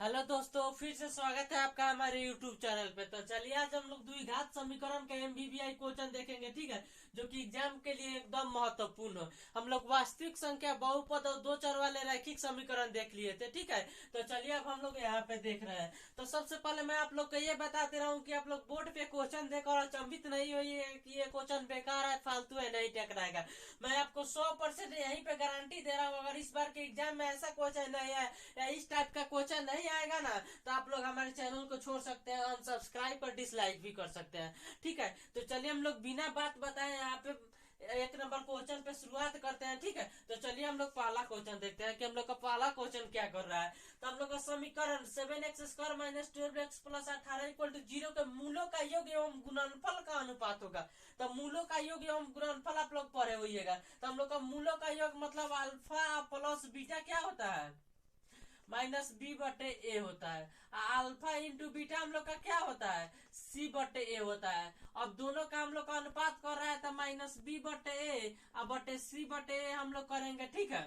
Hello दोस्तों, फिर से स्वागत है आपका हमारे YouTube चैनल पे। तो चलिए आज हम लोग द्विघात समीकरण का एमबीबीआई क्वेश्चन देखेंगे, ठीक है, जो कि एग्जाम के लिए एकदम महत्वपूर्ण हो। हम लोग वास्तविक संख्या, बहुपद और दो चर वाले रैखिक समीकरण देख लिए थे, ठीक है। तो चलिए अब हम लोग यहाँ पे देख रहे हैं। तो सबसे पहले मैं आप लोग को ये बताते रहा हूँ कि आप लोग बोर्ड पे क्वेश्चन देखकर अचंभित नहीं होइए कि ये क्वेश्चन बेकार है, फालतू है, नहीं टकराएगा। मैं आपको 100% यहीं पे गारंटी दे रहा हूँ। अगर इस बार के एग्जाम में ऐसा क्वेश्चन नहीं है या इस टाइप का क्वेश्चन नहीं आएगा ना, तो आप लोग हमारे चैनल को छोड़ सकते हैं, अनसब्सक्राइब और डिसलाइक भी कर सकते हैं, ठीक है। तो चलिए हम लोग बिना बात बताए यहाँ पे एक नंबर क्वेश्चन पे शुरुआत करते हैं, ठीक है। तो चलिए हम लोग पहला क्वेश्चन देखते हैं कि हम लोग का पहला क्वेश्चन क्या कर रहा है। तो हम लोग का समीकरण 7x² minus 12x plus 18 equal to 0 के मूलों का योग एवं गुणनफल का अनुपात होगा। तो मूलों का योग एवं गुणनफल आप लोग पढ़े होइएगा। तो हम लोग का मूलों का योग मतलब अल्फा प्लस बीटा क्या होता है, माइनस बी बटे ए होता है। अल्फा इंटू बीटा हम लोग का क्या होता है, सी बटे ए होता है। अब दोनों का हम लोग का अनुपात कर रहा है, तो माइनस बी बटे ए और बटे सी बटे ए हम लोग करेंगे, ठीक है।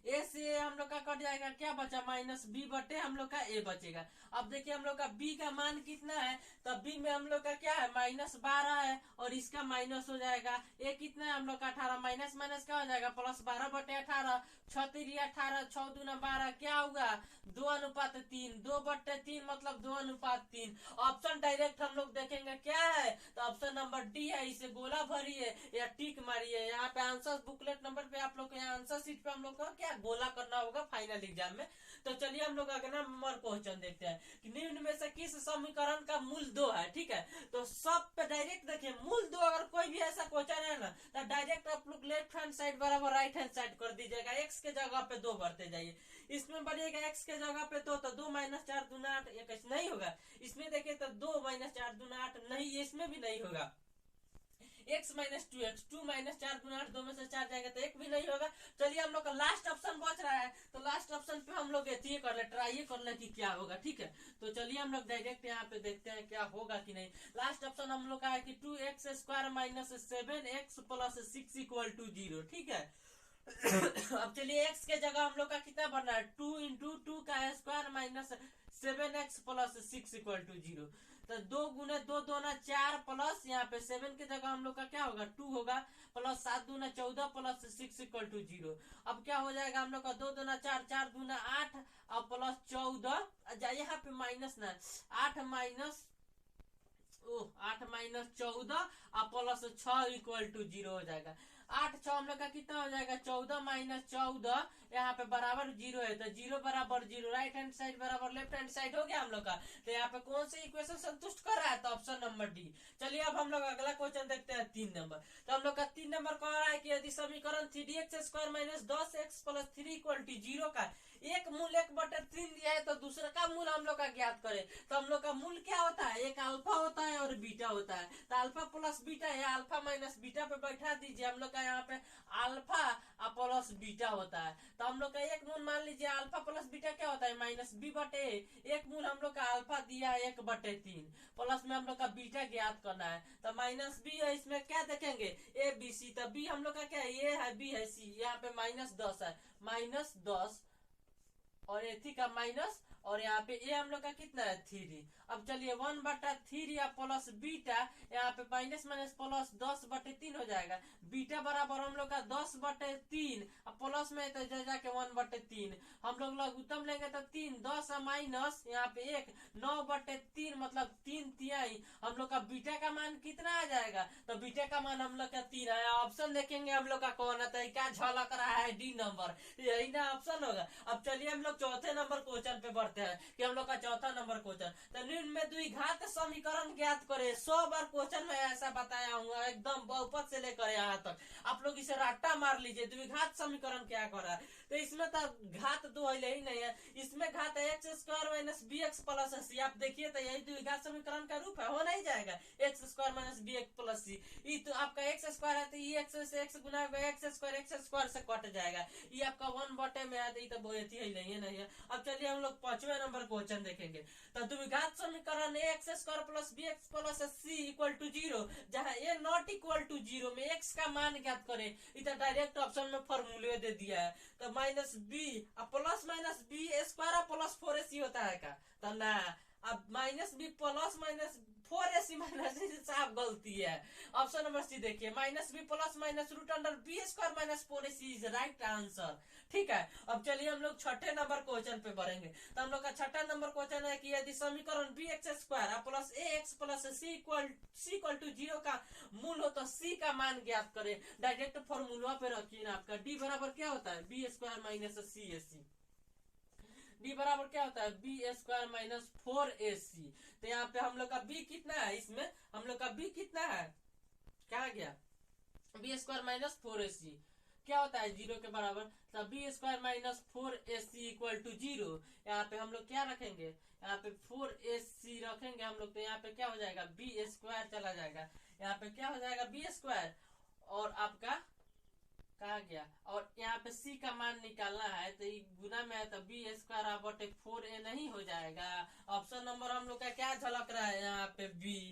ए से हम लोग का कट जाएगा, क्या बचा, माइनस बी बटे हम लोग का ए बचेगा। अब देखिए हम लोग का बी का मान कितना है, तो बी में हम लोग का क्या है, -12 है और इसका माइनस हो जाएगा। ए कितना है हम लोग का 18, माइनस माइनस क्या हो जाएगा, +12 बटे 18, 6 3 18, 6 दूना 12, क्या होगा 2:3, 2/3 मतलब 2:3। ऑप्शन डायरेक्ट हम लोग देखेंगे क्या है, तो ऑप्शन नंबर डी है। इसे गोला भरिए या टिक मारिए। यहाँ पे आंसर बुकलेट नंबर पे आप लोग को, यहाँ आंसर शीट पे हम लोग को क्या गोला करना होगा फाइनल एग्जाम में। तो चलिए हम लोग अगला नंबर क्वेश्चन देखते हैं कि निम्न में से किस समीकरण का मूल 2 है, ठीक है। तो सब पे डायरेक्ट देखिए मूल 2, अगर कोई भी ऐसा क्वेश्चन है ना, तो डायरेक्ट आप लोग लेफ्ट हैंड साइड बराबर राइट हैंड साइड कर दीजिएगा। एक्स के जगह पे 2 भरते जाइए। इसमें बढ़िएगा एक्स के जगह पे 2, तो 2 - 4 दूना 8, ये कैसे नहीं होगा। इसमें देखिए तो 2 - 4 दूना 8 नहीं, इसमें भी नहीं होगा। x - 2x, 2 - 4 गुना 8, 2 में से 4 जाएगा तो एक भी नहीं होगा। चलिए हम लोग का लास्ट ऑप्शन बच रहा है, तो लास्ट ऑप्शन पे हम लोग ये कर ले, ट्राई कर ले कि क्या होगा, ठीक है। तो चलिए हम लोग डायरेक्ट यहाँ पे देखते हैं क्या होगा कि नहीं। लास्ट ऑप्शन हम लोग का है कि 2x² minus 7x plus 6 equal to 0, ठीक है। अब चलिए x के जगह हम लोग का कितना बनना है, 2 इंटू 2 का square minus 7x plus 6 equal to 0। तो 2 गुने 2 दूना 4 प्लस यहाँ पे 7 के जगह हम लोग का क्या होगा 2 होगा, प्लस 7 दूना 14 प्लस 6 इक्वल टू 0। अब क्या हो जाएगा हम लोग का 2 दूना 4, 4 दूना 8 और प्लस 14, यहाँ पे माइनस ना 8 माइनस 14 और प्लस 6 इक्वल टू 0 हो जाएगा। 8 6 हम लोग का कितना हो जाएगा, 14 - 14, यहाँ पे बराबर 0 है, तो 0 बराबर 0, राइट हैंड साइड बराबर लेफ्ट हैंड साइड हो गया हम लोग का। तो यहाँ पे कौन सी इक्वेशन संतुष्ट कर रहा है, तो ऑप्शन नंबर डी। चलिए अब हम लोग अगला क्वेश्चन देखते हैं 3 नंबर। तो हम लोग का 3 नंबर कह रहा है कि यदि समीकरण 3x² minus 10x plus 3 equal to 0 का एक मूल 1/3 दिया है, तो दूसरे का मूल हम लोग का ज्ञात करें। तो हम लोग का मूल क्या होता है, एक अल्फा होता है और बीटा होता है। तो अल्फा प्लस बीटा है, अल्फा माइनस बीटा पे बैठा दीजिए। हम लोग का यहाँ पे अल्फा प्लस बीटा होता है। तो हम लोग का एक मूल मान लीजिए अल्फा प्लस बीटा क्या होता है, -b/, एक मूल हम लोग का अल्फा दिया है 1/3, प्लस में हम लोग का बीटा ज्ञात करना है। तो -b है, इसमें क्या देखेंगे ABC, तो b हम लोग का क्या है, ए है, b है, c, यहाँ पे -10 है, -10 और एथी का माइनस, और यहाँ पे ए हम लोग का कितना है 3। अब चलिए 1/3 या प्लस बीटा, यहाँ पे माइनस माइनस प्लस 10/3 हो जाएगा। बीटा बराबर हम लोग का 10/3, अब प्लस में तो जाके 1/3। हम लोग लघुत्तम लेंगे तो 3, 10 माइनस यहाँ पे 1, 9/3 मतलब 3/3। हम लोग का बीटा का मान कितना आ जाएगा, तो बीटा का मान हम लोग का 3 है। ऑप्शन देखेंगे हम लोग का कौन है, तो क्या झलक रहा है, डी नंबर, यही ना ऑप्शन होगा। अब चलिए हम लोग चौथे नंबर क्वेश्चन पे बढ़ते हैं कि हम लोग का चौथा नंबर क्वेश्चन, तो निम्न में द्विघात समीकरण ज्ञात करें। 100 बार क्वेश्चन में ऐसा बताया हूँ, एकदम बहुपद से लेकर यहाँ तक आप लोग इसे रट्टा मार लीजिए। द्विघात समीकरण क्या कर रहा है, तो इसमें तो घात 2 ही नहीं है, इसमें घात है x² minus bx plus c। आप देखिए तो यही द्विघात समीकरण का रूप है, हो नहीं जाएगा x² minus bx plus c। ये तो आपका x² है, तो ये x से x गुना x² से कट जाएगा। ये आपका 1/, में आता है, तो ही नहीं है, नहीं है। अब चलिए हम लोग 5वें नंबर क्वेश्चन देखेंगे। तो द्विघात समीकरण x² plus bx plus c equal to 0, जहां a नॉट इक्वल टू 0 में x का मान ज्ञात करें। इधर डायरेक्ट ऑप्शन में फॉर्मूले दे दिया है, तो बी अब +-b स्क्वायर प्लस 4ac होता है क्या? तो ना, अब -b प्लस -4ac माइनस साफ गलती है। ऑप्शन नंबर सी देखिए, -b plus √b² -4ac is right answer. ठीक है, अब चलिए हम लोग छठे नंबर क्वेश्चन पे बढ़ेंगे। तो हम लोग का छठा नंबर क्वेश्चन है कि यदि समीकरण bx² plus ax plus c equal to 0 का मूल हो तो c का मान ज्ञात करें। डायरेक्ट फॉर्मूला पे रखिए ना, आपका d बराबर क्या होता है? b² minus cac। d बराबर क्या होता है? b² - 4ac। तो यहाँ पे हम लोग का b कितना है? इसमें हम लोग का b कितना है? क्या गया? b² - 4ac क्या होता है? 0 के बराबर। तो b² - 4ac इक्वल टू 0। यहाँ पे हम लोग क्या रखेंगे? यहाँ पे 4ac रखेंगे हम लोग। तो यहाँ पे क्या हो जाएगा? b² चला जाएगा। यहाँ पे क्या हो जाएगा? b² और आपका कहा गया, और यहाँ पे c का मान निकालना है। तो गुना में है तो b² 4a नहीं हो जाएगा। ऑप्शन नंबर हम लोग का क्या झलक रहा है? यहाँ पे b²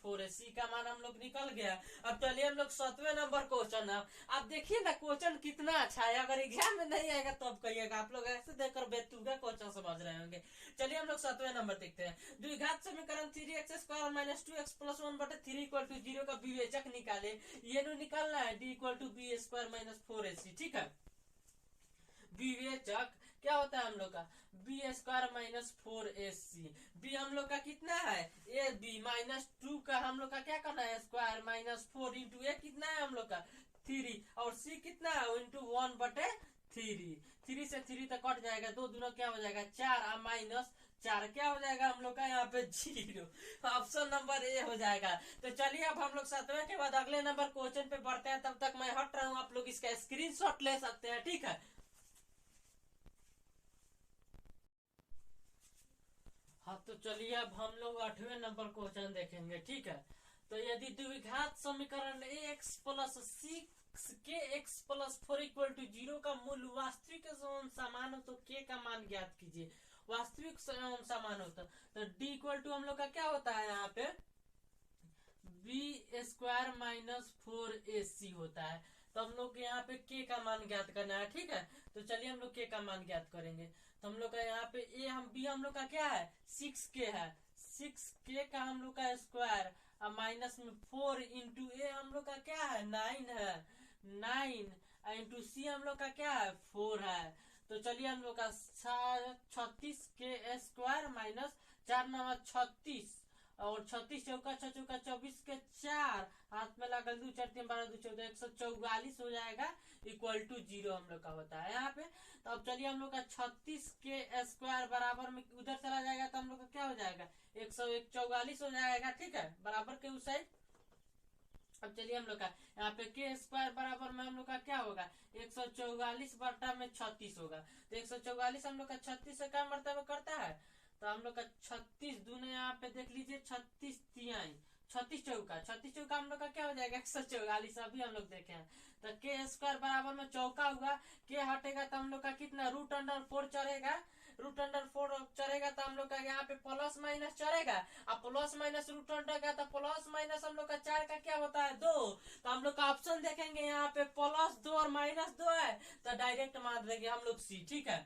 4a, c का मान हम लोग निकल गया। अब चलिए हम लोग 7वें नंबर क्वेश्चन है। आप देखिए ना क्वेश्चन कितना अच्छा है। अगर एग्जाम में नहीं आएगा तो अब कहिएगा, आप लोग ऐसे देखकर बेतुका क्वेश्चन समझ रहे होंगे। चलिए हम लोग 7वें नंबर देखते हैं। द्विघात समीकरण 3x² - 2x + 1/3 इक्वल टू 0 का विवेचक निकाले। ये नो निकालना है d equal to b² - 4ac। ठीक है, विवेचक क्या होता है हम लोग का? b² - 4ac। b हम लोग का कितना है? ab -2 का हम लोग का क्या करना है? स्क्वायर -4 इंटू a कितना है हम लोग का? 3, और c कितना है? इंटू 1/3। 3 से 3 तक कट जाएगा, 2 दूना क्या हो जाएगा? 4 -4 क्या हो जाएगा हम लोग का? यहाँ पे 0। ऑप्शन नंबर ए हो जाएगा। तो चलिए अब हम लोग 7वें के बाद अगले नंबर क्वेश्चन पे बढ़ते हैं। तब तक मैं हट रहा हूँ, आप लोग इसका स्क्रीनशॉट ले सकते हैं। ठीक है, हाँ तो चलिए अब हम लोग 8वें नंबर क्वेश्चन देखेंगे। ठीक है, तो यदि द्विघात समीकरण ax plus 6kx plus 4 equal to 0 का मूल वास्तविक एवं समान हो तो k का मान ज्ञात कीजिए। वास्तविक एवं समान होता तो d इक्वल टू हम लोग का क्या होता है? यहाँ पे b² - 4ac होता है। तो हम लोग यहाँ पे k का मान ज्ञात करना है। ठीक है, तो चलिए हम लोग k का मान ज्ञात करेंगे। तो हम लोग का यहाँ पे b हम लोग का क्या है? 6k है। 6k का हम लोग का स्क्वायर और माइनस में 4 इंटू a हम लोग का क्या है? 9 है। 9 इंटू c हम लोग का क्या है? 4 है। तो चलिए हम लोग का 36k² माइनस 4 9 36 और 36 चौका 6 चौका 24 के 4 हाथ में लगा 2 4 3 12 2 14 144 हो जाएगा इक्वल टू 0 हम लोग का होता है यहाँ पे। तो अब चलिए हम लोग का 36k² बराबर में उधर चला जाएगा तो हम लोग का क्या हो जाएगा? 144 हो जाएगा। ठीक है, बराबर के उस साइड। अब चलिए हम लोग का यहाँ पे k² बराबर में हम लोग का क्या होगा? 144 बटा में 36 होगा। तो 144 हम लोग का 36 से क्या मर्तबा करता है? तो हम लोग का 36 दूने यहाँ पे देख लीजिए, 36 तिहाई 36 चौका हम लोग का क्या हो जाएगा? 144। अभी हम लोग देखे हैं तो k² बराबर में चौका हुआ, k हटेगा तो हम लोग का कितना? √4 चढ़ेगा। √4 चढ़ेगा तो हम लोग का यहाँ पे प्लस माइनस चढ़ेगा। अब प्लस माइनस √4 का तो प्लस माइनस हम लोग का 4 का क्या होता है? 2। तो हम लोग का ऑप्शन देखेंगे यहाँ पे +2 और -2 है तो डायरेक्ट मान देंगे हम लोग सी। ठीक है,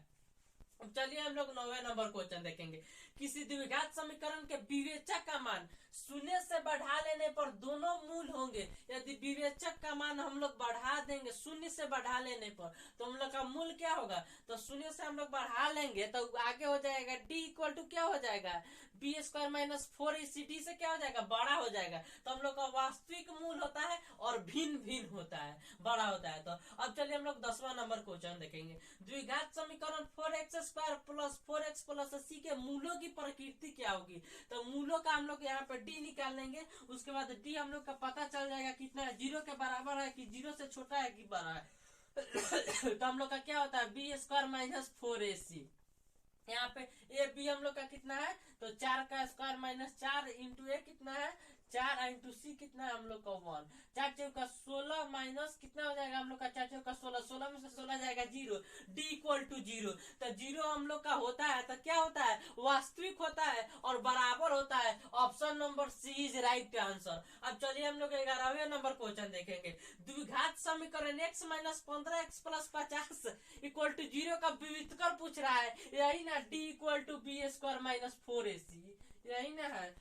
अब चलिए हम लोग 9वें नंबर क्वेश्चन देखेंगे। किसी द्विघात समीकरण के विवेचक का मान शून्य से बढ़ा लेने पर दोनों मूल होंगे। यदि विवेचक का मान हम लोग बढ़ा देंगे शून्य से बढ़ा लेने पर तो हम लोग का मूल क्या होगा? तो शून्य से हम लोग बढ़ा लेंगे तो आगे हो जाएगा d इक्वल टू क्या हो जाएगा? b² - 4ac। d से क्या हो जाएगा? बड़ा हो जाएगा। तो हम लोग का वास्तविक मूल होता है और भिन्न भिन्न होता है, बड़ा होता है। तो अब चलिए हम लोग 10वां नंबर क्वेश्चन देखेंगे। द्विघात समीकरण 4x² plus 4x plus c के मूलों की प्रकृति क्या होगी? तो मूलों का हम लोग यहाँ पे d निकाल लेंगे। उसके बाद d हम लोग का पता चल जाएगा कितना है? 0 के बराबर है कि 0 से छोटा है कि बड़ा है। तो हम लोग का क्या होता है? b² - 4ac। यहाँ पे ए बी हम लोग का कितना है? तो 4 का स्क्वायर -4 इंटू ए कितना है? 4 इंटू सी कितना है हम लोग का 1, 4 चौका 16 माइनस कितना हो जाएगा हम लोग का 4 चौका 16, 16 में से 16 जाएगा 0, डी इक्वल टू 0। तो 0 हम लोग का होता है तो क्या होता है, वास्तविक होता है और बराबर होता है। Option number C is right answer. अब चलिए हम लोग 11वें नंबर क्वेश्चन देखेंगे। द्विघात समीकरण x minus 15x plus 50 equal to 0 का विविधकर पूछ रहा है, यही ना, D equal to B square minus 4ac, यही ना है,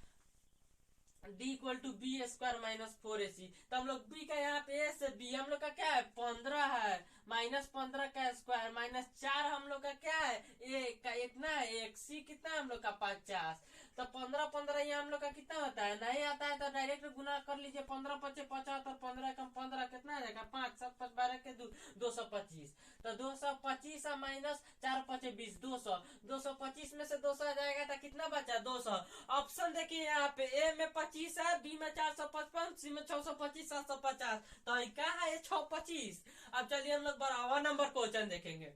D equal to B square minus 4ac। तो हम लोग बी का यहाँ पे ए से बी हम लोग का क्या है 15 है, माइनस 15 का स्क्वायर माइनस 4 हम लोग का क्या है एक का इतना है एक, सी कितना है हम लोग का 50। तो 15 15 ये हम लोग का कितना होता है, नहीं आता है तो डायरेक्ट गुना कर लीजिए, 15 पचे 75, 15 कम 15 कितना आ जाएगा 5 7 5 12 के 225। तो 225 माइनस 4 पचे 20, 200, 225 में से 200 आ जाएगा तो कितना बचा 200। ऑप्शन देखिए यहाँ पे ए में 25 है, बी में 455, सी में 625, 750, तो क्या है ये 625। अब चलिए हम लोग बराबर नंबर क्वेश्चन देखेंगे।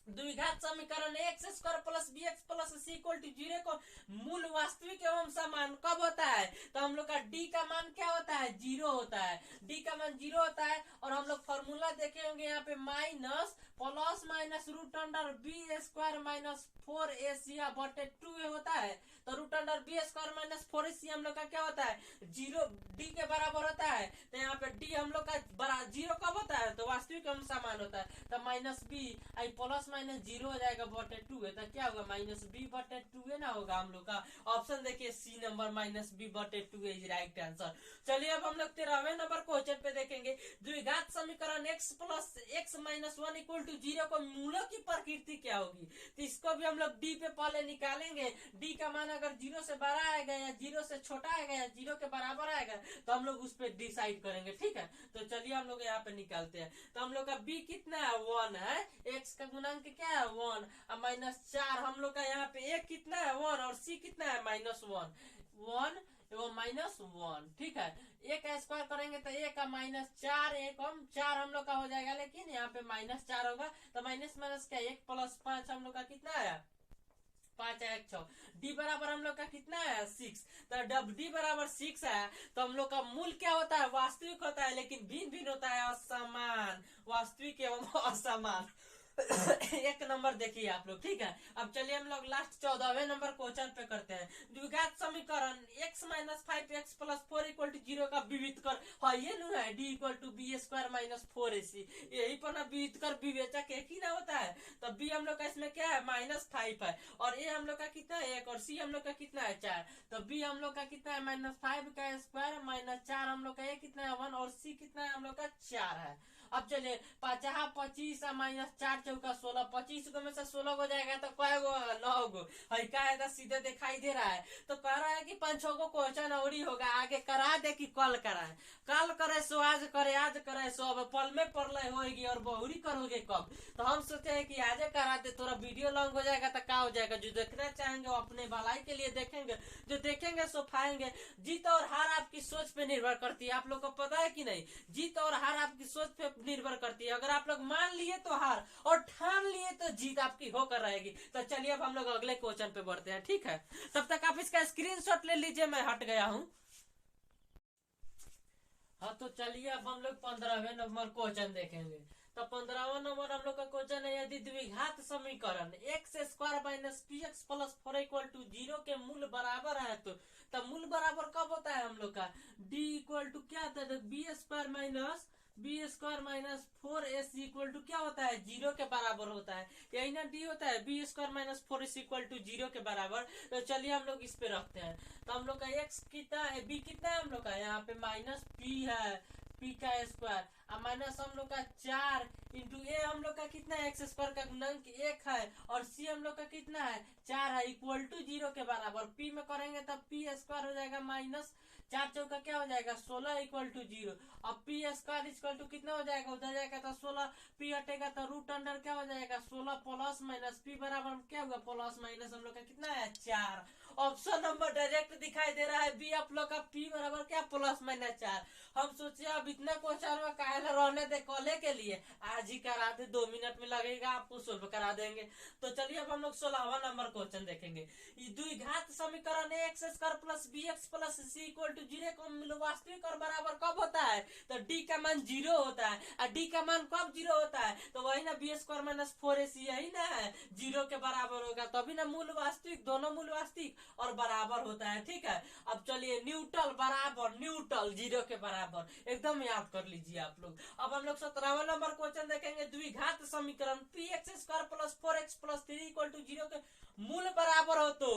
द्विघात समीकरण X square plus B X plus C equal to 0 को मूल वास्तविक एवं समान कब होता है, तो हम लोग का डी का मान क्या होता है 0 होता है, डी का मान 0 होता है। और हम लोग फॉर्मूला देखे होंगे यहाँ पे minus plus minus root under B square minus 4ac बटे 2a होता है। तो root under B square minus 4ac हम लोग का क्या होता है 0, डी के बराबर होता है। तो यहाँ पे डी हम लोग का 0 कब होता है, तो वास्तविक एवं समान होता है। तो माइनस बी आई प्लस माइनस 0 हो जाएगा बटे 2 है, तो क्या होगा माइनस बी बटे 2 है ना होगा हम लोग का। ऑप्शन देखिए सी नंबर माइनस बी बटे 2 इज राइट आंसर। चलिए अब हम लोग 13वें नंबर क्वेश्चन पे देखेंगे। द्विघात समीकरण x plus x minus 1 equal to 0 को मूलों की प्रकृति क्या होगी, तो इसको भी हम लोग डी पे पहले निकालेंगे। डी का मान अगर 0 से बड़ा आएगा या 0 से छोटा आएगा या 0 के बराबर आएगा तो हम लोग उस पर डिसाइड करेंगे, ठीक है। तो चलिए हम लोग यहाँ पे निकालते हैं। तो हम लोग का b कितना है 1 है, x का गुणांक क्या है 1 और माइनस 4 हम लोग का यहाँ पे a कितना है 1 और c कितना है माइनस 1 एवं माइनस 1, ठीक है। a का स्क्वायर करेंगे तो a का माइनस 4, एक हम 4 हम लोग का हो जाएगा, लेकिन यहाँ पे माइनस 4 होगा तो माइनस माइनस क्या 1 प्लस 5 हम लोग का कितना आया 5 है 1 6। डी बराबर हम लोग का कितना है 6। तो जब डी बराबर 6 है तो हम लोग का मूल क्या होता है वास्तविक होता है, लेकिन भिन्न भिन्न होता है असमान, वास्तविक एवं असमान। एक नंबर देखिए आप लोग, ठीक है। अब चलिए हम लोग लास्ट 14वें नंबर क्वेश्चन पे करते हैं। द्विघात समीकरण x minus 5x plus 4 equal to 0 का विविध कर, हाँ ये नु है D equal to B square minus 4ac, यही पर ना विविध कर विवेचक एक ही ना होता है। तो बी हम लोग का इसमें क्या है माइनस 5 है और ए हम लोग का कितना है 1 और सी हम लोग का कितना है 4। तो बी हम लोग का कितना है माइनस 5 का स्क्वायर माइनस 4 हम लोग का ए कितना है 1 और सी कितना है हम लोग का 4 है। अब चलिए 25 माइनस 4 चौका 16, 25 को में से 16 हो जाएगा तो क्या गो 9 गो है, क्या है सीधे दिखाई दे रहा है। तो कह रहा है कि 5-6 को क्वेश्चन और ही होगा, आगे करा दे कि कल कराए, कल करे सो आज करे, आज करे सो अब पल में पढ़ले होगी और बहुरी करोगे कब। तो हम सोचे हैं कि आज करा दे, थोड़ा वीडियो लॉन्ग हो जाएगा तो क्या हो जाएगा, जो देखना चाहेंगे वो अपने भलाई के लिए देखेंगे, जो देखेंगे सो पाएंगे। जीत और हार आपकी सोच पे निर्भर करती है, आप लोग को पता है कि नहीं, जीत और हार आपकी सोच पे निर्भर करती है। अगर आप लोग मान लिए तो हार और ठान लिए तो जीत आपकी होकर रहेगी। तो चलिए अब हम लोग अगले क्वेश्चन पे बढ़ते हैं, ठीक है। तब तक आप इसका स्क्रीनशॉट ले लीजिए, मैं हट गया हूं। हाँ तो चलिए अब हम लोग 15वें नंबर क्वेश्चन देखेंगे। तो 15वां नंबर हम लोग का क्वेश्चन है, यदि द्विघात समीकरण X square minus P X plus 4 equal to 0 के मूल बराबर है तो मूल बराबर कब होता है हम लोग का डी इक्वल टू क्या होता है B square minus 4ac equal to क्या होता है 0 के बराबर होता है, यही ना डी होता है B square minus 4ac equal to 0 के बराबर। तो चलिए हम लोग इस पे रखते हैं। तो हम लोग का x कितना है बी कितना है हम लोग का यहाँ पे माइनस p है, p का स्क्वायर और माइनस हम लोग का 4 इंटू ए हम लोग का कितना है एक्स स्क्वायर का गुणांक 1 है और सी हम लोग का कितना है 4 है इक्वल टू 0 के बराबर। p में करेंगे तब p स्क्वायर हो जाएगा माइनस 4 चौका क्या हो जाएगा 16 इक्वल टू 0। अब p स्क्वायर इक्वल टू कितना हो जाएगा उधर जाएगा तो 16, p हटेगा तो रूट अंडर क्या हो जाएगा 16 प्लस माइनस p बराबर क्या होगा प्लस माइनस हम लोग का कितना है 4। ऑप्शन नंबर डायरेक्ट दिखाई दे रहा है बी आप लोग का p बराबर क्या प्लस माइनस 4। हम सोचे अब इतना क्वेश्चन में काहे रहने दे कॉले के लिए, आज ही करा दे 2 मिनट में लगेगा आपको सोल्व करा देंगे। तो चलिए अब हम लोग 16वां नंबर क्वेश्चन देखेंगे। द्विघात समीकरण X square plus B X plus C equal to zero का मूल वास्तविक और बराबर कब होता है, तो डी का मान 0 होता है। और डी का मान कब 0 होता है, तो वही ना बी स्क्वायर माइनस 4ac यही ना है 0 के बराबर होगा, तभी ना मूल वास्तविक, दोनों मूल वास्तविक और बराबर होता है। ठीक है, अब चलिए न्यूट्रल बराबर न्यूट्रल 0 के बराबर, एकदम याद कर लीजिए आप लोग। अब हम लोग 17वां नंबर क्वेश्चन देखेंगे। द्विघात समीकरण P X square plus 4x plus 3 equal to 0 के मूल बराबर हो तो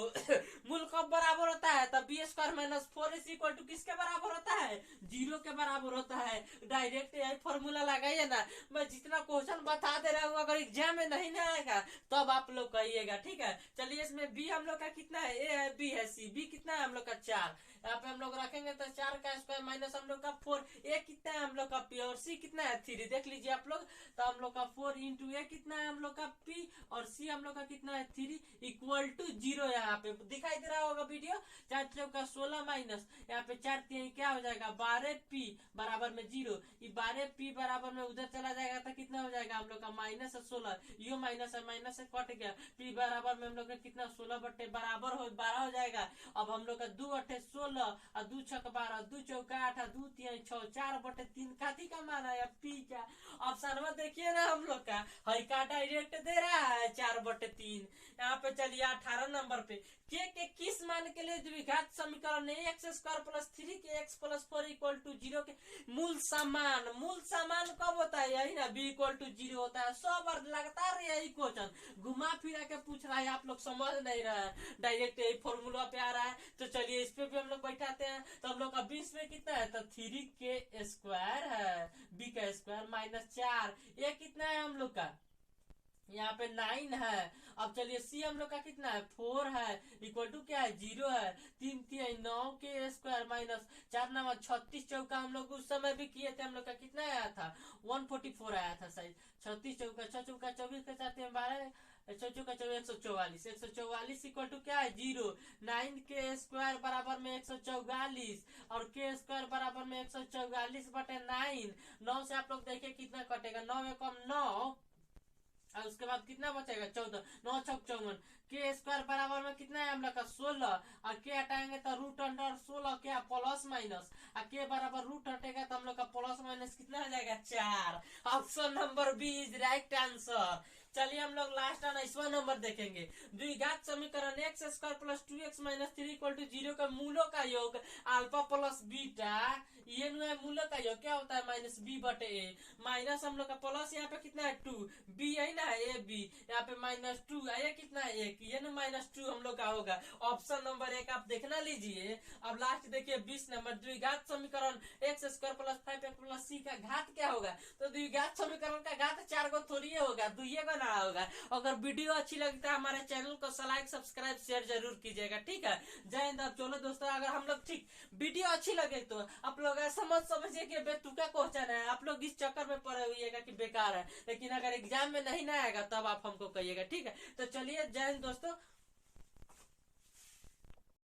मूल कब बराबर होता है, तब B square minus 4ac equal to किसके बराबर होता है, 0 के बराबर होता है। डायरेक्ट यही फॉर्मूला लगाइए ना, मैं जितना क्वेश्चन बता दे रहा हूँ, अगर एग्जाम में नहीं ना आएगा तब आप लोग कहिएगा। ठीक है, चलिए इसमें बी हम लोग का कितना है, ए है, बी है, सी, बी कितना है हम लोग का 4, यहाँ पे हम लोग रखेंगे तो 4 का स्क्वायर माइनस हम लोग का 4, ए कितना है हम लोग का पी, और सी कितना है 3, देख लीजिए आप लोग। तो हम लोग का 4 इंटू ए कितना है हम लोग का पी, और सी हम लोग का कितना है 3 इक्वल टू 0। यहाँ पे दिखाई दे रहा होगा वीडियो, 4 चौका 16 माइनस यहाँ पे 4 3 क्या हो जाएगा 12 पी बराबर में 0, ये 12 पी बराबर में उधर चला जाएगा तो कितना हो जाएगा हम लोग का माइनस 16, यो माइनस है, माइनस से कट गया, पी बराबर में हम लोग का कितना 16 बट्टे बराबर हो 12 हो जाएगा। अब हम लोग का 2 अट्ठे 16 और 2 छक 12, 2 चौका 8, 2 3 6, 4 बटे 3 काथी का माना है पी का। ऑप्शन में देखिए ना हम लोग का हई का डायरेक्ट दे रहा है 4 बटे 3। यहाँ पे चलिए 18 नंबर पे के किस मान के लिए द्विघात समीकरण एक्स स्क्वायर प्लस 3 के एक्स प्लस 4 इक्वल टू 0 के मूल समान कब होता है, यही ना बी इक्वल टू 0 होता है। 100 बार लगातार यही क्वेश्चन घुमा फिरा के पूछ रहा है, आप लोग समझ नहीं रहे हैं, डायरेक्ट यही फॉर्मूला पे आ रहा है। तो चलिए इस पे भी हम लोग बैठाते हैं। तो हम लोग का 20 में कितना है, तो 3 के स्क्वायर है, बी का स्क्वायर माइनस 4, ये कितना है हम लोग का यहाँ पे 9 है। अब चलिए सी हम लोग का कितना है 4 है, इक्वल टू क्या है 0 है, 3 3 9 के स्क्वायर माइनस 4 9 36 चौका हम लोग उस समय भी किए थे, हम लोग का कितना आया था 144 आया था शायद। 36 चौका 6 चौका 24 के साथ 12 चौका 144, 144 इक्वल टू क्या है 0, 9 के स्क्वायर बराबर में 144 और के स्क्वायर बराबर में 144 बटे 9। 9 से आप लोग देखिए कितना कटेगा, 9 में कम 9 और उसके बाद कितना बचेगा 14, 9 छक 54, के स्क्वायर बराबर में कितना है हम लोग का 16 और के हटाएंगे तो रूट अंडर 16 क्या प्लस माइनस, और के बराबर रूट हटेगा तो हम लोग का प्लस माइनस कितना हो जाएगा 4। Option number B is right answer. चलिए हम लोग लास्ट 19वां नंबर देखेंगे। द्विघात समीकरण X square plus 2x minus 3 equal to 0 का मूलों का योग अल्फा प्लस बीटा, ये मूलों का योग क्या होता है माइनस बी बटे ए, माइनस हम लोग का प्लस यहाँ पे कितना है 2, बी है ना ए बी, यहाँ पे माइनस 2, ये कितना है 1, ये ना माइनस 2 हम लोग का होगा। ऑप्शन नंबर 1 आप देखना लीजिए। अब लास्ट देखिए 20 नंबर। द्विघात समीकरण X square plus 5x plus C का घात क्या होगा, तो द्विघात समीकरण का घात 4 को थोड़ी होगा, 2 को ना होगा। अगर वीडियो अच्छी लगता है हमारे चैनल को लाइक सब्सक्राइब शेयर जरूर कीजिएगा। ठीक है, जय हिंद। अब चलो दोस्तों, अगर हम लोग ठीक वीडियो अच्छी लगे तो आप लोग ऐसा मत समझिए कि बेतुका क्वेश्चन है, आप लोग इस चक्कर में पड़े हुएगा कि बेकार है, लेकिन अगर एग्जाम में नहीं ना आएगा तब आप हमको कहिएगा। ठीक है, तो चलिए जय हिंद दोस्तों।